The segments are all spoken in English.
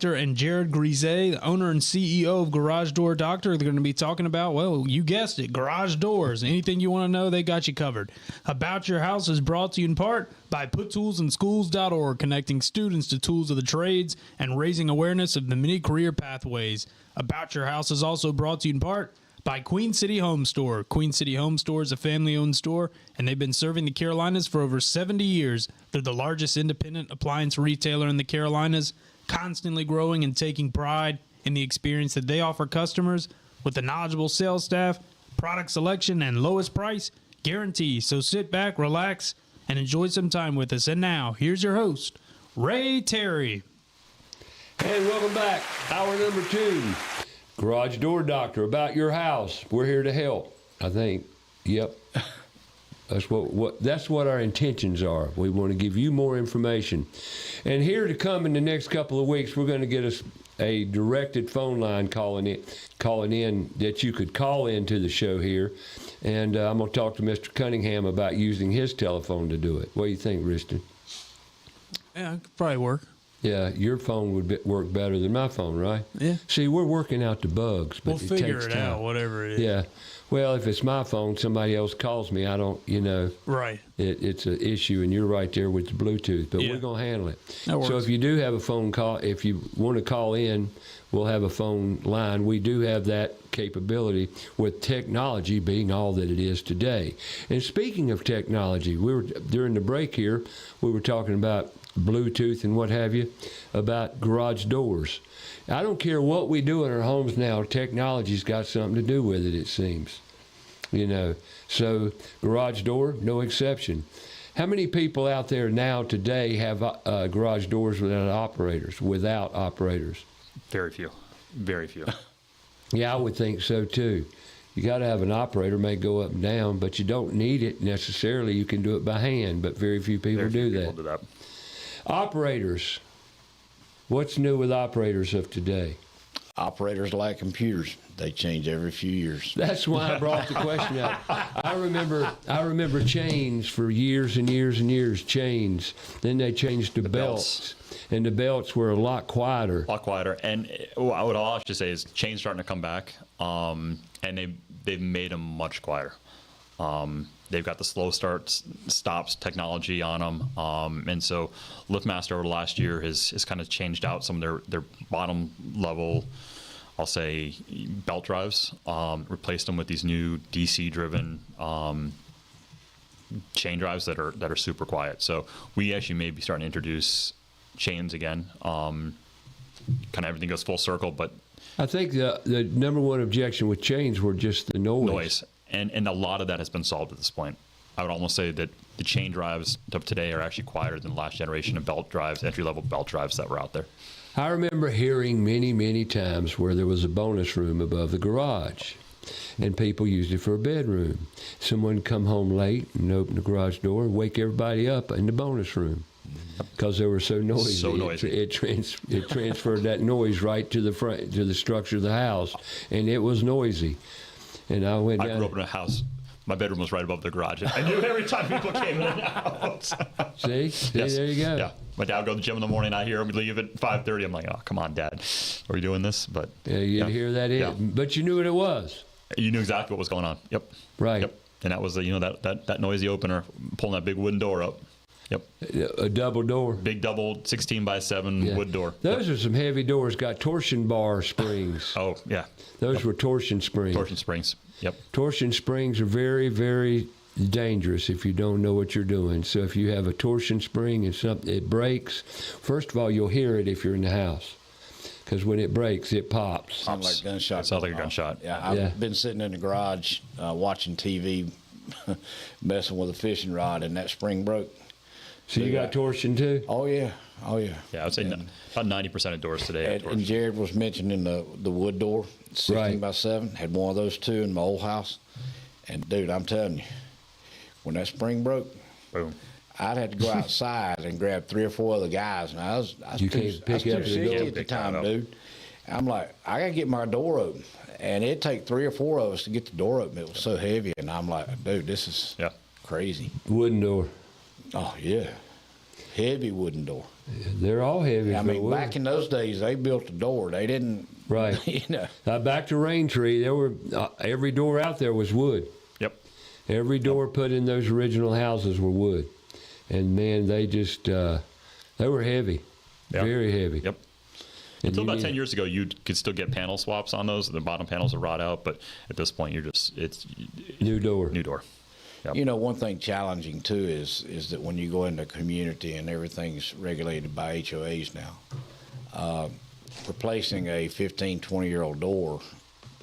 and Jared Grise, the owner and CEO of Garage Door Doctor. They're going to be talking about, well, you guessed it, garage doors. Anything you want to know, they got you covered. About Your House is brought to you in part by PutToolsInSchools.org, connecting students to tools of the trades and raising awareness of the many career pathways. About Your House is also brought to you in part by Queen City Home Store. Queen City Home Store is a family-owned store, and they've been serving the Carolinas for over 70 years. They're the largest independent appliance retailer in the Carolinas, constantly growing and taking pride in the experience that they offer customers with a knowledgeable sales staff, product selection, and lowest price guarantee. So sit back, relax, and enjoy some time with us. And now, here's your host, Ray Terry. And welcome back. Hour number 2. Garage Door Doctor, About Your House. We're here to help, I think. Yep. That's what our intentions are. We want to give you more information. And here to come in the next couple of weeks, we're going to get us a directed phone line calling in that you could call into the show here. And I'm going to talk to Mr. Cunningham about using his telephone to do it. What do you think, Riston? Yeah, it could probably work. Yeah, your phone would work better than my phone, right? Yeah. See, we're working out the bugs, but we'll figure takes it time. out, whatever it is. Yeah. Well, if it's my phone, somebody else calls me, I don't, Right. It's an issue, and you're right there with the Bluetooth, but Yeah. we're going to handle it. That works. So if you do have a phone call, if you want to call in, we'll have a phone line. We do have that capability with technology being all that it is today. And speaking of technology, during the break here, we were talking about Bluetooth and what have you, about garage doors. I don't care what we do in our homes now, technology's got something to do with it seems. So garage door, no exception. How many people out there now today have garage doors without operators? Very few. Very few. Yeah, I would think so too. You got to have an operator, may go up and down, but you don't need it necessarily. You can do it by hand, but very few people do that. Operators. What's new with operators of today? Operators like computers. They change every few years. That's why I brought the question up. I remember chains for years and years and years, chains. Then they changed to belts. And the belts were a lot quieter. And what I'll actually say is chains starting to come back, and they've made them much quieter. They've got the slow stops technology on them, and so LiftMaster over the last year has kind of changed out some of their bottom level, I'll say, belt drives, replaced them with these new DC driven chain drives that are super quiet. So we actually may be starting to introduce chains again. Kind of everything goes full circle, but I think the number one objection with chains were just the noise. And a lot of that has been solved at this point. I would almost say that the chain drives of today are actually quieter than the last generation of belt drives, entry-level belt drives that were out there. I remember hearing many, many times where there was a bonus room above the garage, and people used it for a bedroom. Someone would come home late and open the garage door and wake everybody up in the bonus room because they were so noisy. So noisy. It transferred that noise right to the structure of the house, and it was noisy. And I went down. I grew up in a house. My bedroom was right above the garage. I knew every time people came in and out. See, Yes. there you go. Yeah, my dad would go to the gym in the morning. I hear him leave at 5:30. I'm like, oh, come on, Dad, are we doing this? But you'd hear that in, but you knew what it was. You knew exactly what was going on. Yep. Right. Yep. And that was that noisy opener pulling that big wooden door up. Yep. A double door. Big double 16x7 wood door. Those are some heavy doors. Got torsion bar springs. Oh yeah. Those were torsion springs. Torsion springs. Yep. Torsion springs are very, very dangerous if you don't know what you're doing. So if you have a torsion spring and it breaks, first of all, you'll hear it if you're in the house. Because when it breaks, it pops. Sounds like a gunshot. Sounds like a gunshot. Yeah, I've been sitting in the garage watching TV, messing with a fishing rod, and that spring broke. So you got torsion too? Oh yeah. Yeah, I would say about 90% of doors today have torsion. And Jared was mentioning the wood door, 16x7. Had one of those too in my old house. And dude, I'm telling you, when that spring broke, boom. I'd have to go outside and grab 3 or 4 other guys, and I was You can't pick up the door at the time, dude. I'm like, I gotta get my door open, and it'd take 3 or 4 of us to get the door open. It was so heavy, and I'm like, dude, this is crazy. Wooden door. Oh yeah, heavy wooden door. They're all heavy. I mean, back in those days, they built a door. They didn't, right. You know. Back to Raintree, there were every door out there was wood. Yep. Every door put in those original houses were wood, and man, they just they were heavy, very heavy. Yep. Until about 10 years ago, you could still get panel swaps on those. The bottom panels are rot out, but at this point, it's new door. New door. Yep. You know, one thing challenging too is that when you go into a community and everything's regulated by HOAs now, replacing a 15, 20-year-old door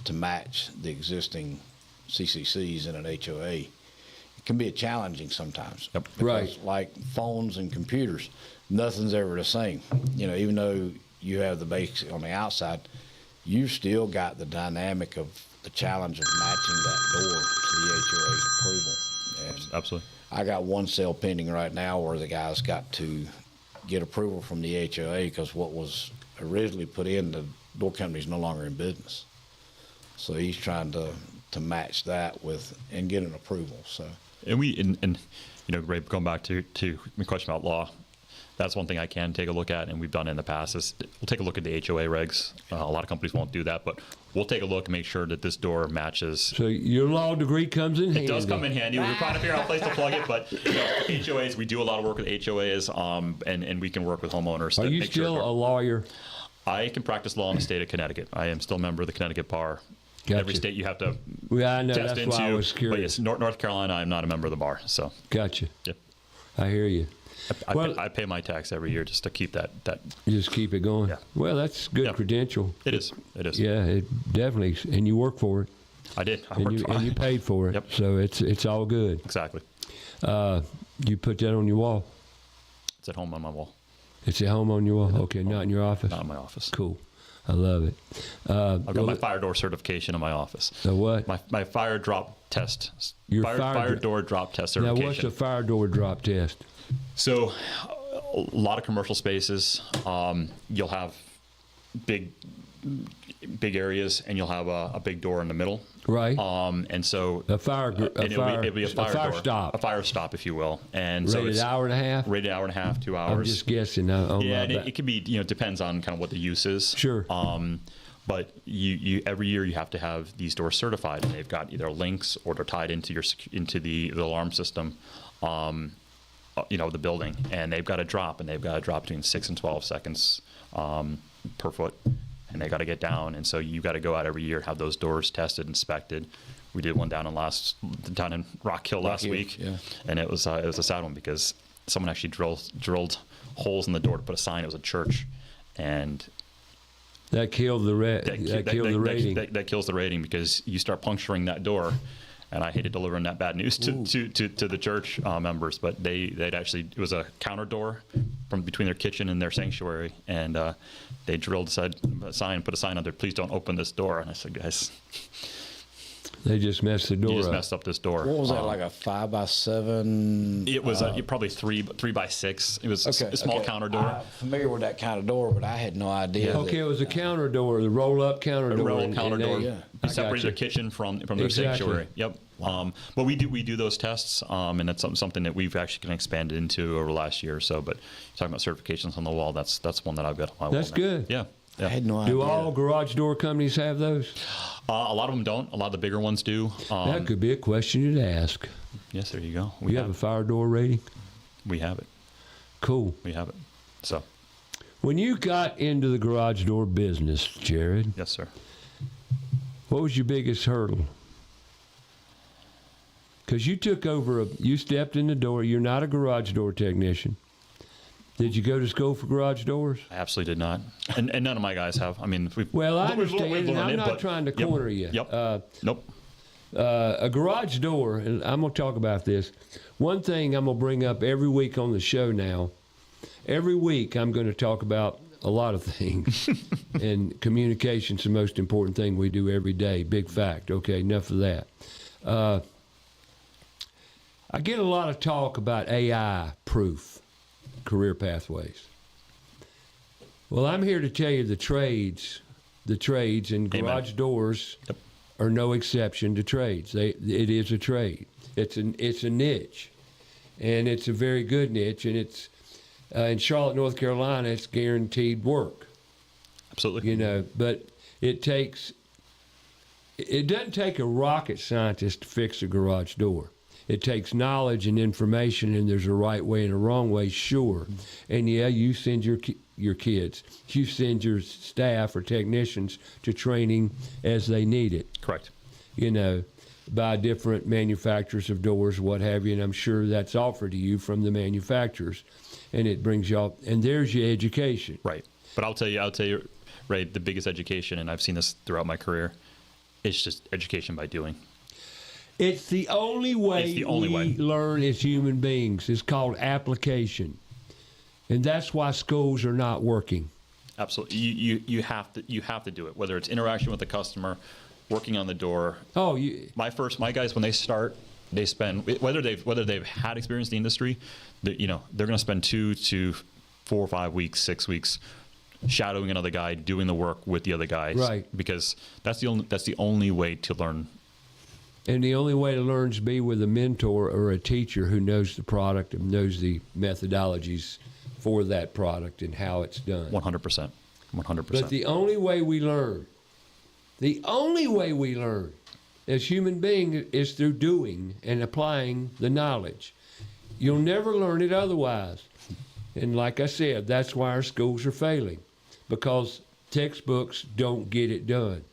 to match the existing CCCs in an HOA, it can be challenging sometimes. Yep. Because Right. like phones and computers, nothing's ever the same. You know, even though you have the basics on the outside, you've still got the dynamic of the challenge of matching that door to the HOA's approval. And Absolutely. I got one sale pending right now where the guy's got to get approval from the HOA because what was originally put in, the door company's no longer in business. So he's trying to match that with and get an approval. So And you know, Ray, going back to the question about law, that's one thing I can take a look at, and we've done in the past, is we'll take a look at the HOA regs. A lot of companies won't do that, but we'll take a look and make sure that this door matches. So your law degree comes in handy. It does come in handy. We're trying to figure out a place to plug it, but you know, HOAs, we do a lot of work with HOAs, and we can work with homeowners. Are to you make still sure a lawyer? I can practice law in the state of Connecticut. I am still a member of the Connecticut Bar. Gotcha. Every state you have to Yeah, I know. test That's into. why I was But curious. yes, North Carolina, I'm not a member of the bar. So, Gotcha. yep. I hear you. I pay my tax every year just to keep that. You just keep it going. Yeah. Well, that's good Yeah. credential. It is. It is. Yeah, it definitely. And you work for it. I did. I And worked you, for and you paid for it. Yep. So it's all good. Exactly. You put that on your wall. It's at home on my wall, It's at home on your wall. Okay, not in your office. not in my office. Cool. I love it. I've got my fire door certification in my office. The what? My fire drop test. Your fire door drop test Now, certification. what's a fire door drop test? So, a lot of commercial spaces, you'll have big areas, and you'll have a big door in the middle. Right. And so A fire. it'll be a fire door, stop. a fire stop, if you will. And so Rated it's hour and a half. rated hour and a half, 2 I'm hours. just guessing. On Yeah, my and back. it can be, depends on kind of what the use is. Sure. But you every year you have to have these doors certified, and they've got either links or they're tied into the alarm system, the building, and they've got to drop, between 6 and 12 seconds per foot, and they got to get down, and so you got to go out every year and have those doors tested, inspected. We did one down in Rock Hill last week, yeah. and it was a sad one because someone actually drilled holes in the door to put a sign. It was a church, and That killed the rating. that kills the rating because you start puncturing that door, and I hated delivering that bad news to the church members. But it was a counter door from between their kitchen and their sanctuary, and they drilled put a sign on there, "Please don't open this door." And I said, "Guys, They just messed the door you just up. messed up this door." what was that, like a 5x7? It was probably 3x6. It was a small counter door. I'm familiar with that kind of door, but I had no idea. Okay, it was a counter door, the roll-up counter A door. roll counter door. yeah. I You separate got their you. kitchen from their Exactly. sanctuary. Yep. But we do those tests, and that's something that we've actually kind of expanded into over the last year or so. But talking about certifications on the wall, that's one that I've got on my wall. That's now. good. Yeah. I had no idea. Do all garage door companies have those? A lot of them don't. A lot of the bigger ones do. That could be a question to ask. Yes, there you go. You have a fire door rating? We have it. Cool. We have it. So, When you got into the garage door business, Jared, yes, sir. what was your biggest hurdle? Because you took over, you stepped in the door. You're not a garage door technician. Did you go to school for garage doors? I absolutely did not, and none of my guys have. I mean, Well, I we've understand, and learned I'm it, not but- trying to Yep. corner you. Yep. Nope. A garage door, and I'm going to talk about this. One thing I'm going to bring up every week on the show now, every week I'm going to talk about a lot of things. And communication's the most important thing we do every day. Big fact. Okay, enough of that. I get a lot of talk about AI-proof career pathways. Well, I'm here to tell you the trades and garage doors Yep. are no exception to trades. It is a trade. It's a niche, and it's a very good niche, and In Charlotte, North Carolina, it's guaranteed work. Absolutely. You know, but it doesn't take a rocket scientist to fix a garage door. It takes knowledge and information, and there's a right way and a wrong way, sure. And yeah, you send your kids, you send your staff or technicians to training as they need it. Correct. You know, by different manufacturers of doors, what have you, and I'm sure that's offered to you from the manufacturers, and it brings y'all, and there's your education. Right. But I'll tell you, Ray, the biggest education, and I've seen this throughout my career, it's just education by doing. It's the only way we learn as human beings. It's called application. And that's why schools are not working. Absolutely. You have to do it, whether it's interaction with the customer, working on the door. Oh, my guys, when they start, they spend, whether they've had experience in the industry, they're going to spend 2 to 4 or 5 weeks, 6 weeks shadowing another guy, doing the work with the other guys. Right. Because that's the only way to learn. And the only way to learn is be with a mentor or a teacher who knows the product and knows the methodologies for that product and how it's done. 100%. 100%. But the only way we learn as human beings is through doing and applying the knowledge. You'll never learn it otherwise. And like I said, that's why our schools are failing, because textbooks don't get it done.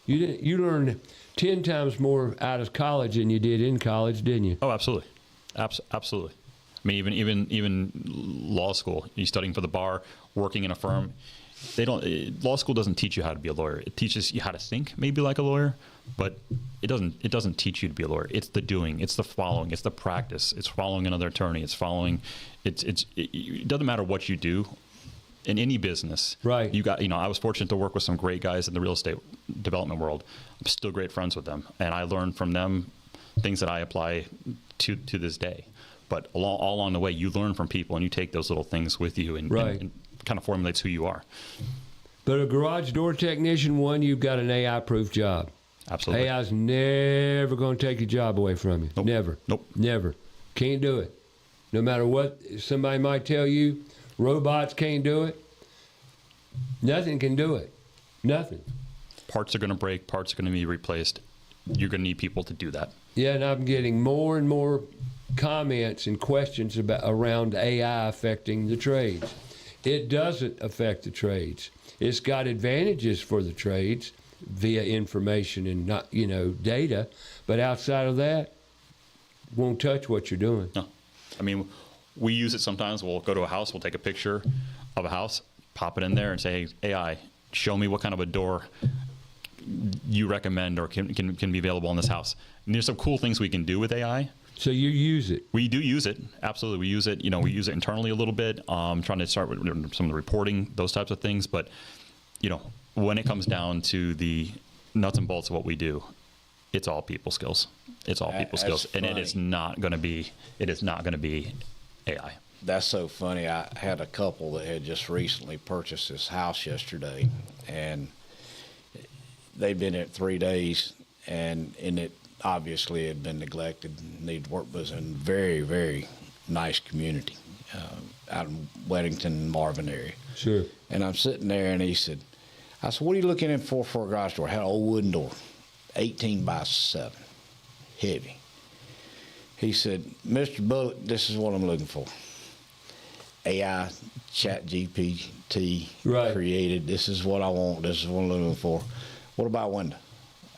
You learned 10 times more out of college than you did in college, didn't you? Oh, absolutely. Absolutely. I mean, even law school, you're studying for the bar, working in a firm, law school doesn't teach you how to be a lawyer. It teaches you how to think maybe like a lawyer, but it doesn't teach you to be a lawyer. It's the doing, it's the following, it's the practice, it's following another attorney, it doesn't matter what you do in any business. Right. I was fortunate to work with some great guys in the real estate development world. I'm still great friends with them, and I learned from them things that I apply to this day. But all along the way, you learn from people, and you take those little things with you, and kind of formulates who you are. But a garage door technician, you've got an AI-proof job. Absolutely. AI's never going to take your job away from you. Nope. Never. Nope. Never. Can't do it. No matter what somebody might tell you, robots can't do it. Nothing can do it. Nothing. Parts are going to break. Parts are going to be replaced. You're going to need people to do that. Yeah, and I'm getting more and more comments and questions around AI affecting the trades. It doesn't affect the trades. It's got advantages for the trades via information and not, data, but outside of that, won't touch what you're doing. No. I mean, we use it sometimes. We'll go to a house, we'll take a picture of a house, pop it in there and say, hey, AI, show me what kind of a door you recommend or can be available in this house. And there's some cool things we can do with AI. So you use it? We do use it. Absolutely. We use it. We use it internally a little bit, trying to start with some of the reporting, those types of things. But, when it comes down to the nuts and bolts of what we do, it's all people skills. It's all people skills. Funny. And it is not going to be AI. That's so funny. I had a couple that had just recently purchased this house yesterday, and they'd been in it 3 days, and in it obviously had been neglected, needed work, but it was in a very, very nice community out in Weddington, Marvin area. Sure. And I'm sitting there, and I said, what are you looking in for a garage door? I had an old wooden door, 18 by 7, heavy. He said, Mr. Bullock, this is what I'm looking for. AI, Chat GPT created, this is what I want, this is what I'm looking for. What about a window?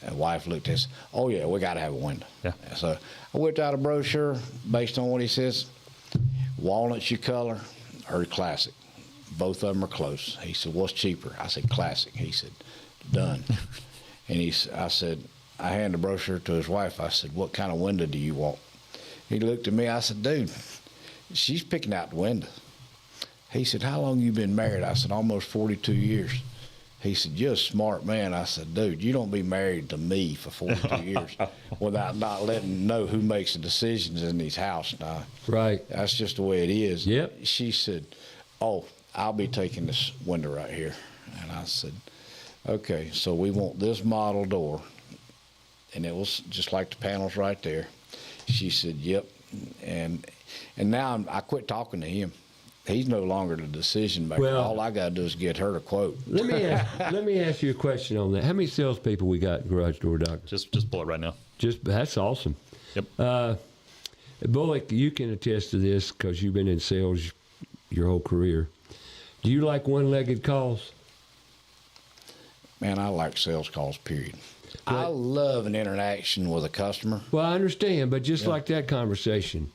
And wife looked at us, oh yeah, we got to have a window. Yeah. So I whipped out a brochure based on what he says. Walnut's your color, or classic. Both of them are close. He said, what's cheaper? I said, classic. He said, done. And I said, I handed the brochure to his wife. I said, what kind of window do you want? He looked at me. I said, dude, she's picking out the window. He said, how long you been married? I said, almost 42 years. He said, you're a smart man. I said, dude, you don't be married to me for 42 years without not letting know who makes the decisions in these house now. Right. That's just the way it is. Yep. She said, oh, I'll be taking this window right here. And I said, okay, so we want this model door. And it was just like the panels right there. She said, yep. And now I quit talking to him. he's no longer the decision maker. Well- All I got to do is get her to quote. Let me ask you a question on that. How many salespeople we got in Garage Door Doctor? Just pull it right now. That's awesome. Yep. Bullock, you can attest to this because you've been in sales your whole career. Do you like one-legged calls? Man, I like sales calls, period. I love an interaction with a customer. Well, I understand, but just like that conversation,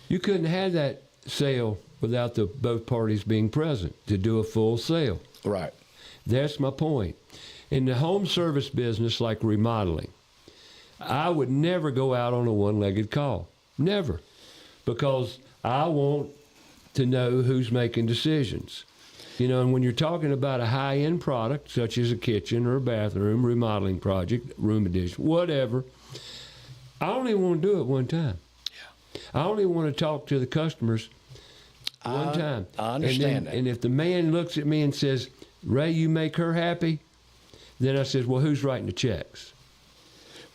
you couldn't have that sale without both parties being present to do a full sale. Right. That's my point. In the home service business, like remodeling, I would never go out on a one-legged call. Never. Because I want to know who's making decisions. You know, and when you're talking about a high-end product, such as a kitchen or a bathroom, remodeling project, room addition, whatever, I only want to do it one time. Yeah. I only want to talk to the customers one time. I understand that. And if the man looks at me and says, Ray, you make her happy, then I says, well, who's writing the checks?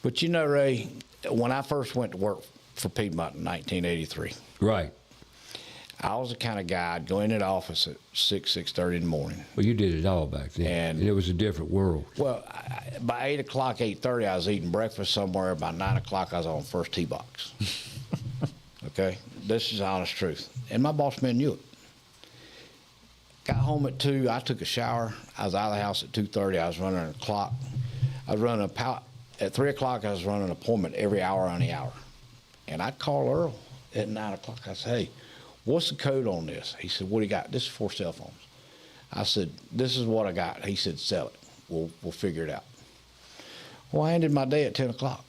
But you know, Ray, when I first went to work for Piedmont in 1983, Right. I was the kind of guy, I'd go in the office at 6:30 in the morning. Well, you did it all back then. And- it was a different world. Well, by 8 o'clock, 8:30, I was eating breakfast somewhere. By 9 o'clock, I was on first tee box. Okay? This is the honest truth. And my boss man knew it. Got home at 2. I took a shower. I was out of the house at 2:30. I was running a clock. I was running at 3 o'clock, I was running an appointment every hour on the hour. And I'd call Earl at 9 o'clock. I said, hey, what's the code on this? He said, what do you got? This is for cell phones. I said, this is what I got. He said, sell it. We'll figure it out. Well, I ended my day at 10 o'clock.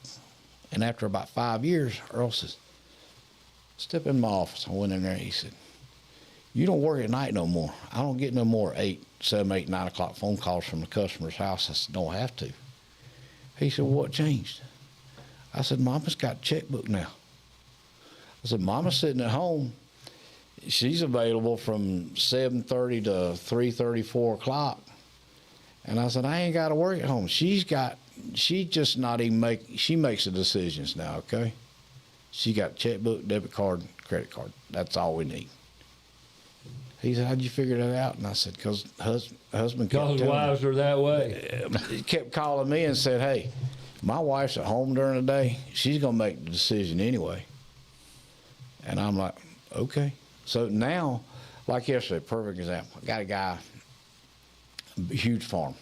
And after about 5 years, Earl says, step in my office. I went in there. He said, you don't work at night no more. I don't get no more 7, 8, 9 o'clock phone calls from the customer's house. I said, don't have to. He said, what changed? I said, Mama's got a checkbook now. I said, Mama's sitting at home. She's available from 7:30 to 3:30, 4 o'clock. And I said, I ain't got to work at home. She just not even she makes the decisions now, okay? She got checkbook, debit card, credit card. That's all we need. He said, how'd you figure that out? And I said, because husband kept Because telling wives are that way. he kept calling me and said, hey, my wife's at home during the day. She's going to make the decision anyway. And I'm like, okay. So now, like yesterday, perfect example. I got a guy, huge farm.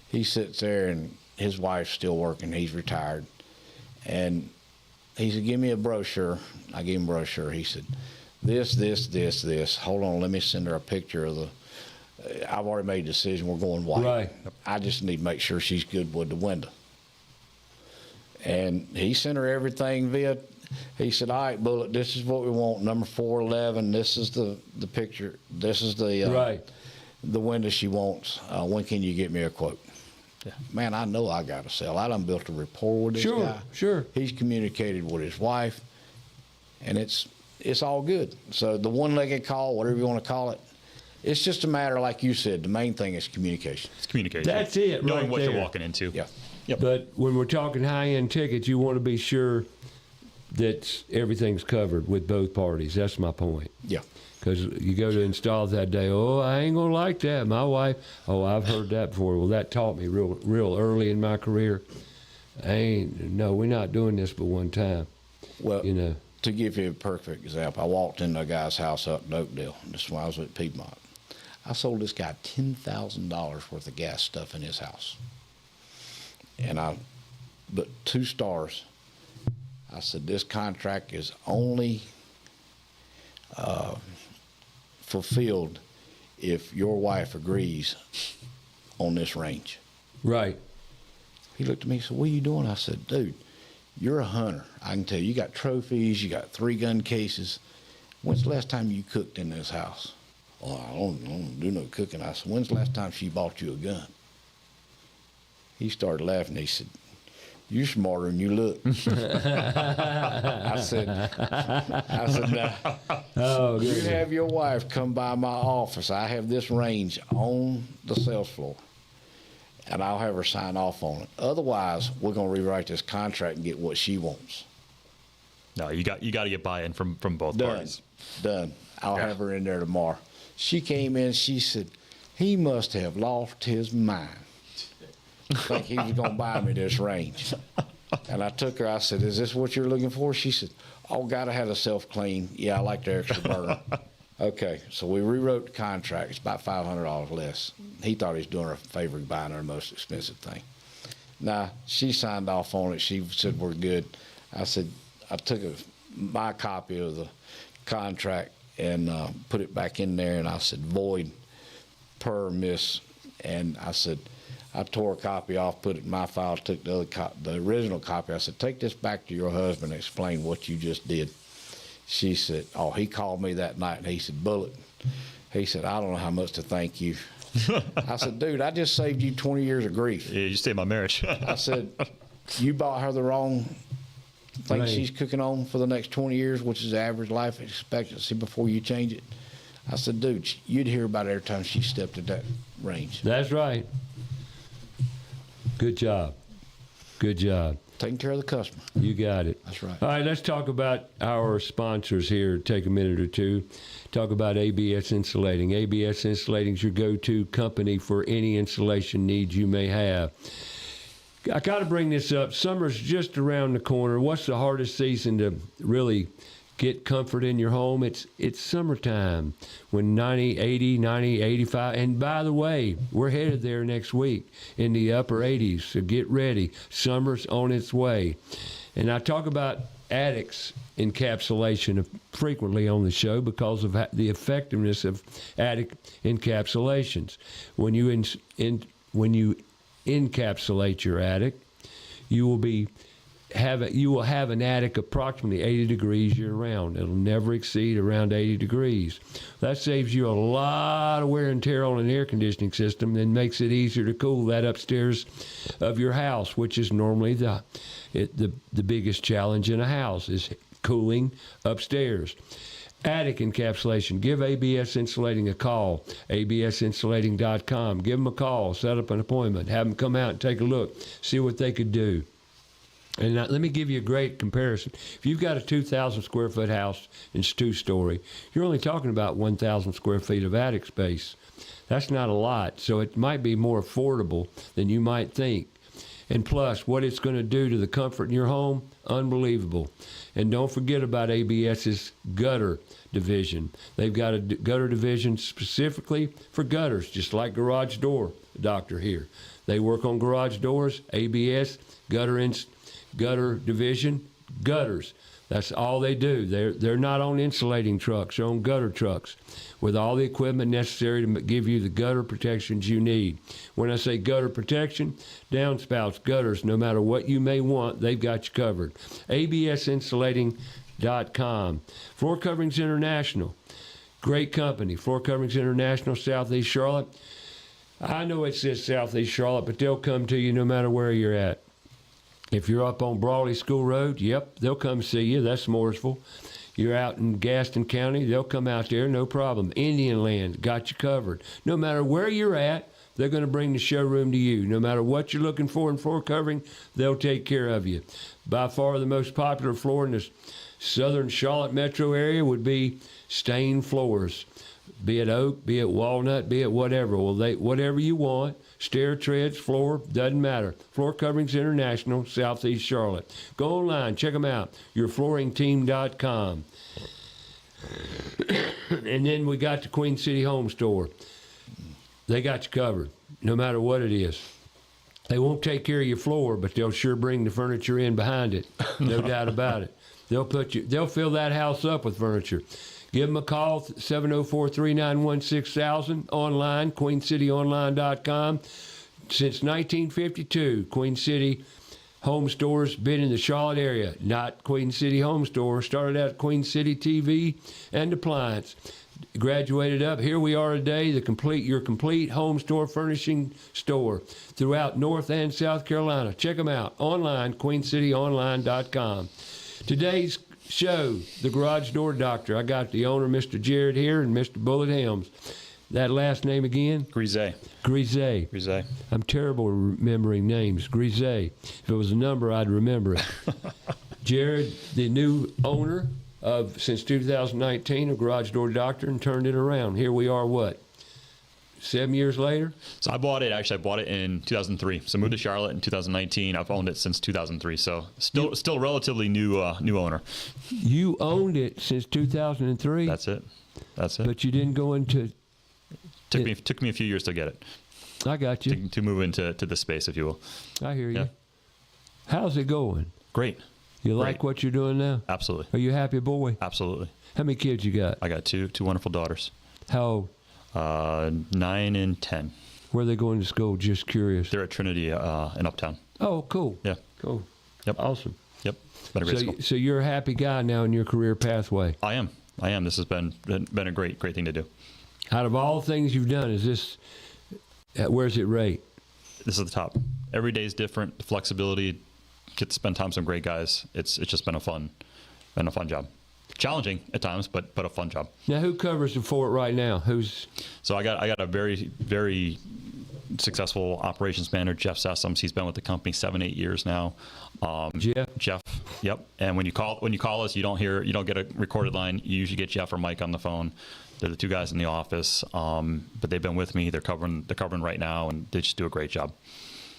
He sits there and his wife's still working. He's retired. And he said, give me a brochure. I gave him a brochure. He said, this. Hold on, let me send her a picture of I've already made a decision. We're going white. Right. I just need to make sure she's good with the window. And he sent her everything via, he said, all right, Bullet, this is what we want, number 411. This is the picture. This is the window she wants. When can you get me a quote? Yeah. Man, I know I got to sell. I done built a rapport with this guy. Sure. He's communicated with his wife, and it's all good. So the one-legged call, whatever you want to call it, it's just a matter, like you said, the main thing is communication. It's communication. That's it, Knowing right what there. you're walking into. Yeah. Yep. But when we're talking high-end tickets, you want to be sure that everything's covered with both parties. That's my point. Yeah. Because you go to install that day, oh, I ain't going to like that. My wife, oh, I've heard that before. Well, that taught me real early in my career. We're not doing this but one time. Well, you know. To give you a perfect example, I walked into a guy's house up in Oakdale. This is when I was at Piedmont. I sold this guy $10,000 worth of gas stuff in his house. And but 2 stars. I said, this contract is only fulfilled if your wife agrees on this range. Right. He looked at me and said, what are you doing? I said, dude, you're a hunter. I can tell you got trophies, you got 3 gun cases. When's the last time you cooked in this house? Oh, I don't do no cooking. I said, when's the last time she bought you a gun? He started laughing. He said, you're smarter than you look. I said, now, you have your wife come by my office. I have this range on the sales floor, and I'll have her sign off on it. Otherwise, we're going to rewrite this contract and get what she wants. No, you got to get buy-in from both parties. Done. I'll have her in there tomorrow. She came in, she said, he must have lost his mind. I think he was going to buy me this range. And I took her, I said, is this what you're looking for? She said, oh, gotta have a self-clean. Yeah, I like the extra burn. Okay, so we rewrote the contract. It's about $500 less. He thought he was doing her a favor buying her the most expensive thing. Now, she signed off on it. She said, we're good. I said, I took my copy of the contract and put it back in there, and I said, void per miss. And I said, I tore a copy off, put it in my file, took the original copy. I said, take this back to your husband and explain what you just did. She said, oh, he called me that night, and he said, Bullet, he said, I don't know how much to thank you. I said, dude, I just saved you 20 years of grief. Yeah, you saved my marriage. I said, you bought her the wrong thing Right. she's cooking on for the next 20 years, which is the average life expectancy before you change it. I said, dude, you'd hear about it every time she stepped at that range. That's right. Good job. Good job. Taking care of the customer. You got it. That's right. All right, let's talk about our sponsors here. Take a minute or two. Talk about ABS Insulating. ABS Insulating is your go-to company for any insulation needs you may have. I got to bring this up. Summer's just around the corner. What's the hardest season to really get comfort in your home? It's summertime when 90, 80, 90, 85. And by the way, we're headed there next week in the upper 80s. So get ready. Summer's on its way. And I talk about attics encapsulation frequently on the show because of the effectiveness of attic encapsulations. When you encapsulate your attic, you will have an attic approximately 80 degrees year round. It'll never exceed around 80 degrees. That saves you a lot of wear and tear on an air conditioning system and makes it easier to cool that upstairs of your house, which is normally the biggest challenge in a house is cooling upstairs. Attic encapsulation. Give ABS Insulating a call, absinsulating.com. Give them a call, set up an appointment, have them come out and take a look, see what they could do. And now, let me give you a great comparison. If you've got a 2,000 square foot house and it's two-story, you're only talking about 1,000 square feet of attic space. That's not a lot, so it might be more affordable than you might think. And plus, what it's going to do to the comfort in your home, unbelievable. And don't forget about ABS's gutter division. They've got a gutter division specifically for gutters, just like Garage Door Doctor here. They work on garage doors, ABS, gutter division, gutters. That's all they do. They're not on insulating trucks. They're on gutter trucks with all the equipment necessary to give you the gutter protections you need. When I say gutter protection, downspouts, gutters, no matter what you may want, they've got you covered. absinsulating.com. Floor Coverings International. Great company. Floor Coverings International, Southeast Charlotte. I know it says Southeast Charlotte, but they'll come to you no matter where you're at. If you're up on Brawley School Road, yep, they'll come see you. That's Mooresville. You're out in Gaston County, they'll come out there, no problem. Indian Land, got you covered. No matter where you're at, they're going to bring the showroom to you. No matter what you're looking for in floor covering, they'll take care of you. By far the most popular floor in the southern Charlotte metro area would be stained floors. Be it oak, be it walnut, be it whatever. Well, whatever you want. Stair treads, floor, doesn't matter. Floor Coverings International, Southeast Charlotte. Go online, check them out. Yourflooringteam.com. And then we got the Queen City Home Store. They got you covered, no matter what it is. They won't take care of your floor, but they'll sure bring the furniture in behind it. No doubt about it. They'll fill that house up with furniture. Give them a call, 704-391-6000, online, queencityonline.com. Since 1952, Queen City Home Store's been in the Charlotte area, not Queen City Home Store. Started out Queen City TV and Appliance. Graduated up. Here we are today, your complete home store furnishing store throughout North and South Carolina. Check them out, online, queencityonline.com. Today's show, the Garage Door Doctor. I got the owner, Mr. Jared, here, and Mr. Bullet Helms. That last name again? Grise. Grise. Grise. I'm terrible at remembering names. Grise. If it was a number, I'd remember it. Jared, the new owner of since 2019 of Garage Door Doctor and turned it around. Here we are, what, 7 years later? So I bought it in 2003. So moved to Charlotte in 2019. I've owned it since 2003. So still relatively new owner. You owned it since 2003? That's it. But you didn't go into... Took me a few years to get it. I got you. To move into this space, if you will. I hear you. Yeah. How's it going? Great. You like what you're doing now? Absolutely. Are you a happy boy? Absolutely. How many kids you got? I got two wonderful daughters. How old? 9 and 10. Where are they going to school? Just curious. They're at Trinity in Uptown. Oh, cool. Yeah. Cool. Yep. Awesome. Yep. Been a great school. So you're a happy guy now in your career pathway? I am. This has been a great thing to do. Out of all the things you've done, is this, where's it rate? This is the top. Every day is different. The flexibility, get to spend time with some great guys. It's just been a fun job. Challenging at times, but a fun job. Now, who covers the fort right now? So I got a very, very successful operations manager, Jeff Sessoms. He's been with the company 7-8 years now. Jeff. Yep. And when you call us, you don't get a recorded line. You usually get Jeff or Mike on the phone. They're the two guys in the office, but they've been with me. They're covering right now, and they just do a great job.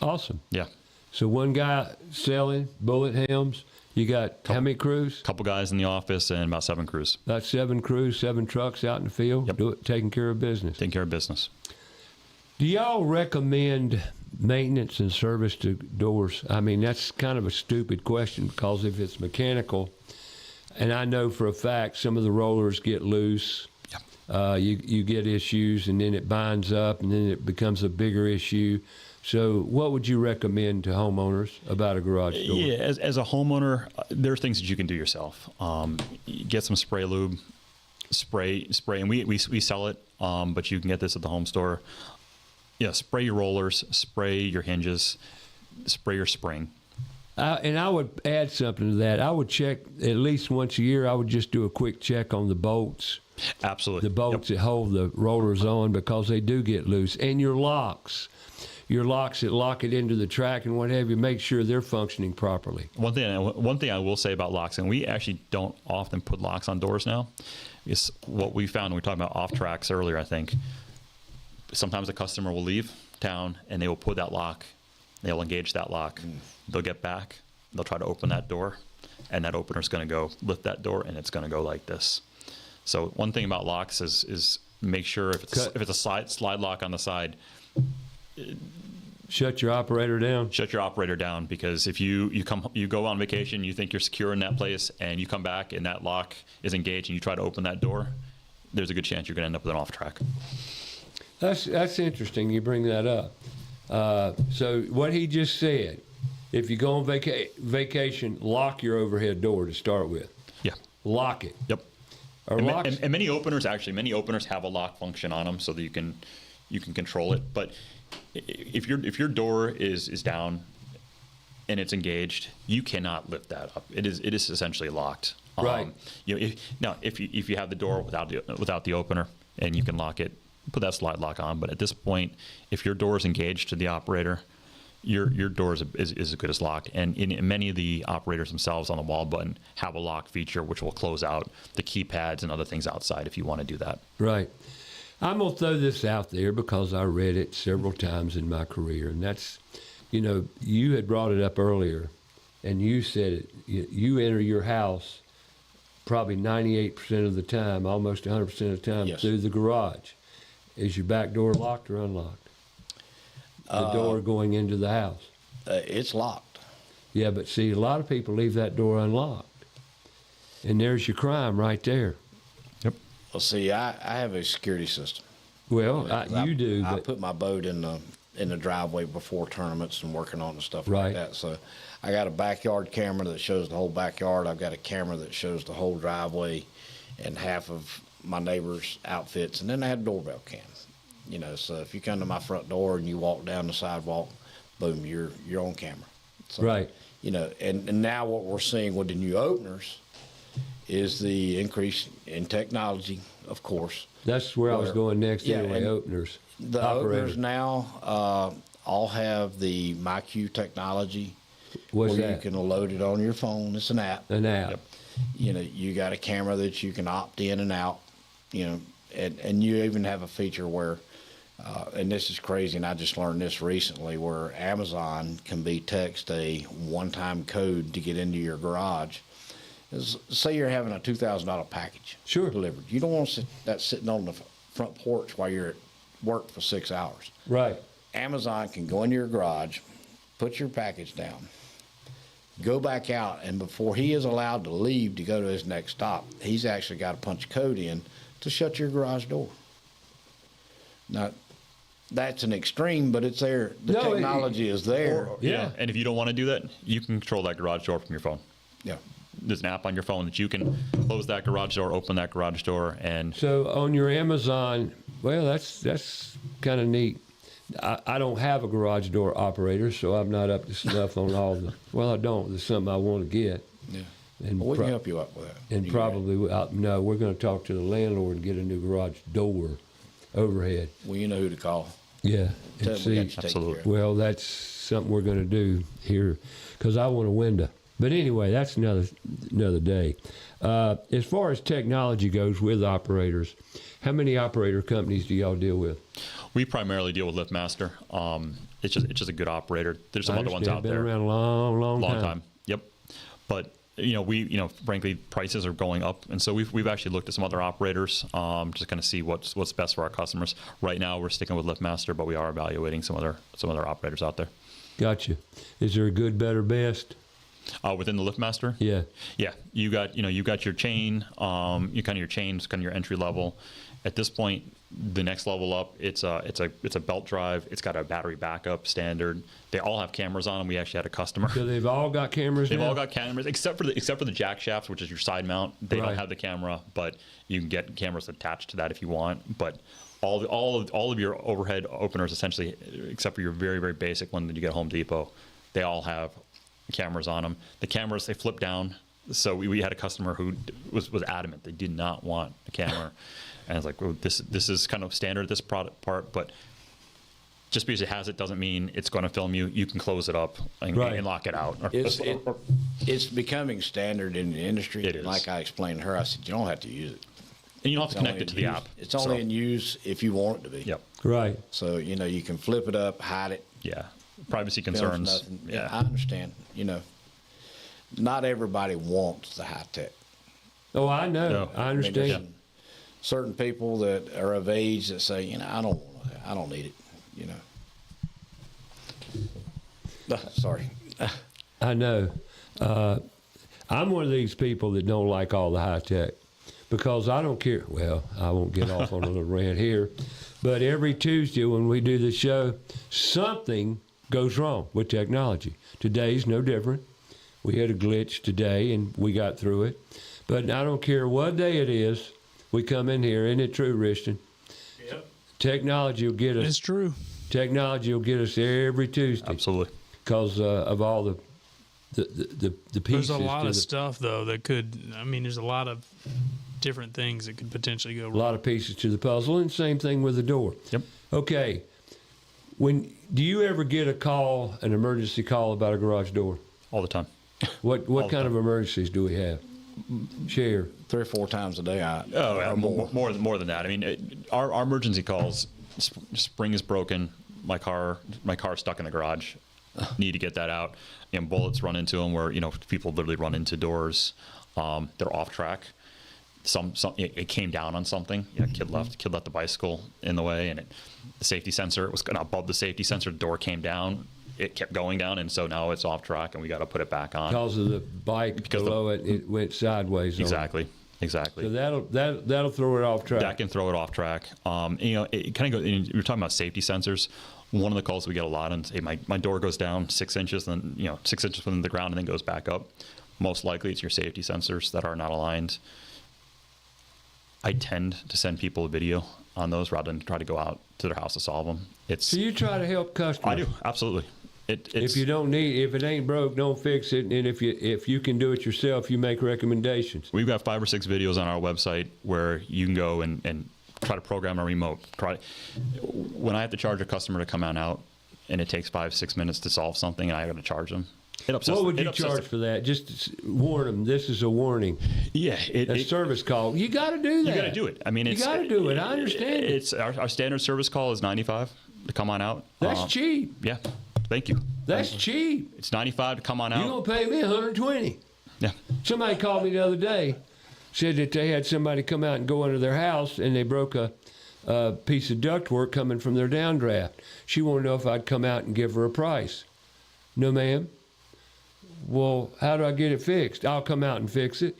Awesome. Yeah. So one guy selling, bullet Helms. You got how many crews? Couple guys in the office and about 7 crews. About 7 crews, 7 trucks out in the field. Yep. Taking care of business. Taking care of business. Do y'all recommend maintenance and service to doors? I mean, that's kind of a stupid question because if it's mechanical, and I know for a fact some of the rollers get loose. You get issues, and then it binds up, and then it becomes a bigger issue. So what would you recommend to homeowners about a garage door? Yeah, as a homeowner, there are things that you can do yourself. Get some spray lube, spray, and we sell it, but you can get this at the home store. Yeah, spray your rollers, spray your hinges, spray your spring. And I would add something to that. I would check at least once a year. I would just do a quick check on the bolts. Absolutely. The bolts that hold the rollers on, because they do get loose. And your locks that lock it into the track and what have you, make sure they're functioning properly. One thing I will say about locks, and we actually don't often put locks on doors now, is what we found when we were talking about off tracks earlier, I think. Sometimes a customer will leave town and they will put that lock, they'll engage that lock. They'll get back, they'll try to open that door, and that opener's going to go lift that door, and it's going to go like this. So one thing about locks is make sure if it's a slide lock on the side, shut your operator down. Shut your operator down, because if you go on vacation, you think you're secure in that place, and you come back and that lock is engaged, and you try to open that door, there's a good chance you're going to end up with an off track. That's interesting. You bring that up. So what he just said, if you go on vacation, lock your overhead door to start with. Yeah. Lock it. Yep. And many openers have a lock function on them so that you can control it. But if your door is down and it's engaged, you cannot lift that up. It is essentially locked. Right. If you have the door without the opener and you can lock it, put that slide lock on. But at this point, if your door is engaged to the operator, your door is as good as locked. And in many of the operators themselves on the wall button have a lock feature which will close out the keypads and other things outside if you want to do that. Right. I'm going to throw this out there because I read it several times in my career. And that's, you had brought it up earlier, and you said it. You enter your house probably 98% of the time, almost 100% of the time, yes, through the garage. Is your back door locked or unlocked? The door going into the house. It's locked. Yeah, but see, a lot of people leave that door unlocked. And there's your crime right there. Yep. Well, see, I have a security system. Well, you do. I But put my boat in the driveway before tournaments and working on and stuff Right. like that. So I got a backyard camera that shows the whole backyard. I've got a camera that shows the whole driveway and half of my neighbor's outfits. And then I had a doorbell cam. So if you come to my front door and you walk down the sidewalk, boom, you're on camera. So, Right. And now what we're seeing with the new openers is the increase in technology, of course. that's where I was going next Yeah, anyway, and openers. The Operator. openers now all have the MyQ technology. What's where that? you can load it on your phone. It's an app. An app. Yep. You know, you got a camera that you can opt in and out, you know, and you even have a feature where, and this is crazy, and I just learned this recently, where Amazon can be text a one-time code to get into your garage. Say you're having a $2,000 package Sure. delivered. You don't want that sitting on the front porch while you're at work for 6 hours. Right. Amazon can go into your garage, put your package down, go back out, and before he is allowed to leave to go to his next stop, he's actually got to punch a code in to shut your garage door. Now, that's an extreme, but it's there. The technology is there. Yeah. And if you don't want to do that, you can control that garage door from your phone. Yeah. There's an app on your phone that you can close that garage door, open that garage door, and So on your Amazon, well, that's kind of neat. I don't have a garage door operator, so I'm not up to snuff on all the. Well, I don't. There's something I want to get. Yeah. And Well, we can help you up with that. And You probably, no, we're going to talk to the landlord and get a new garage door overhead. Well, you know who to call. Yeah. Tell And them we got see, you taken Absolutely. care of. well, that's something we're going to do here because I want a window. But anyway, that's another day. As far as technology goes with operators, how many operator companies do y'all deal with? we primarily deal with LiftMaster. It's just a good operator. There's some I other ones understand. out Been there. around a long Long time. Yep. But frankly, prices are going up, and so we've actually looked at some other operators, just kind of see what's best for our customers. Right now, we're sticking with LiftMaster, but we are evaluating some other operators out there. Gotcha. Is there a good, better, best? Within the LiftMaster, Yeah. yeah, you got your chain, your chain's kind of your entry level. At this point, the next level up, it's a belt drive. It's got a battery backup standard. They all have cameras on them. We actually had a customer. So they've all got cameras They've now? all got cameras except for the jack shafts, which is your side mount. They Right. don't have the camera, but you can get cameras attached to that if you want. But all of your overhead openers, essentially, except for your very, very basic one that you get at Home Depot, they all have cameras on them. The cameras, they flip down. So we had a customer who was adamant they did not want a camera. And I was like, well, this is kind of standard, this product part, but just because it has it doesn't mean it's going to film you. You can close it up and, Right. and lock it out. It's becoming standard in the industry. It is. Like I explained to her, I said, you don't have to use it. And you don't have to It's connect only it to in the use- app. It's only in use if you want it to be. Yep. Right. So, you can flip it up, hide it. Yeah. Privacy films concerns. nothing. Yeah. I understand. Not everybody wants the high tech. Oh, I know. No. I I mean, there's understand. certain people that are of age that say, I don't need it. Sorry. I know. I'm one of these people that don't like all the high tech because I don't care. Well, I won't get off on a little rant here, but every Tuesday when we do the show, something goes wrong with technology. Today's no different. We had a glitch today and we got through it. But I don't care what day it is, we come in here. Isn't it true, Richton? Yep. Technology will get us. It's true. Technology will get us every Tuesday Absolutely. because of all the pieces. There's a lot to of the- stuff though that could. I mean, there's a lot of different things that could potentially go A wrong. lot of pieces to the puzzle, and same thing with the door. Yep. Okay. Do you ever get a call, an emergency call about a garage door? All the time. What the kind of emergencies do we have? Share. 3 or 4 times a day. Oh, yeah, more than that. I mean, our emergency calls. Spring is broken. My car's stuck in the garage. Need to get that out. Bullets run into them. Where people literally run into doors. They're off track. It came down on something. Kid left the bicycle in the way, and the safety sensor was above the safety sensor. The door came down. It kept going down, and so now it's off track, and we got to put it back on. Because of the bike below it went sideways. Exactly. So that'll throw it off track. That can throw it off track. It kind of goes. You're talking about safety sensors. One of the calls we get a lot on, hey, my door goes down 6 inches, then 6 inches from the ground, and then goes back up. Most likely, it's your safety sensors that are not aligned. I tend to send people a video on those rather than try to go out to their house to solve them. So you try to help customers. I do, absolutely. If you don't need, if it ain't broke, don't fix it. And if you can do it yourself, you make recommendations. We've got 5 or 6 videos on our website where you can go and try to program a remote. When I have to charge a customer to come on out, and it takes 5-6 minutes to solve something, and I got to charge them, It upsets. What would you it upsets charge for that? Just warn them. This is a warning. Yeah, A service call. You got to do that. You got to do it. I mean, you got to do it. I understand. It's our standard service call is $95 to come on out. That's cheap. Yeah, thank you. That's cheap. It's $95 to come on out. You gonna pay me $120? Yeah. Somebody called me the other day, said that they had somebody come out and go into their house and they broke a piece of ductwork coming from their downdraft. She wanted to know if I'd come out and give her a price. No, ma'am. Well, how do I get it fixed? I'll come out and fix it.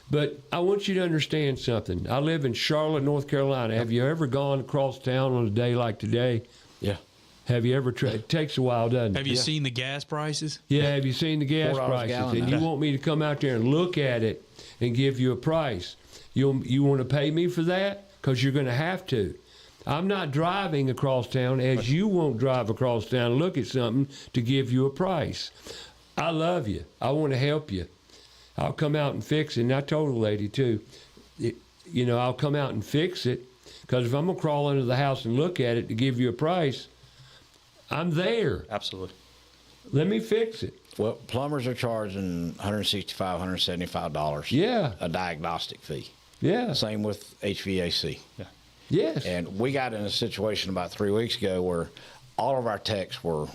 But I want you to understand something. I live in Charlotte, North Carolina. Have you ever gone across town on a day like today? Yeah. Have you ever tried? It takes a while, doesn't it? Have you seen the gas prices? Yeah, have you seen the gas $4 a prices? gallon And now. you want me to come out there and look at it and give you a price. You want to pay me for that? Because you're going to have to. I'm not driving across town as you won't drive across town and look at something to give you a price. I love you. I want to help you. I'll come out and fix it. And I told the lady, too, I'll come out and fix it. Because if I'm going to crawl into the house and look at it to give you a price, I'm there. Absolutely. Let me fix it. Well, plumbers are charging $165, $175. Yeah. A diagnostic fee. Yeah. Same with HVAC. Yeah. Yes. And we got in a situation about 3 weeks ago where all of our techs were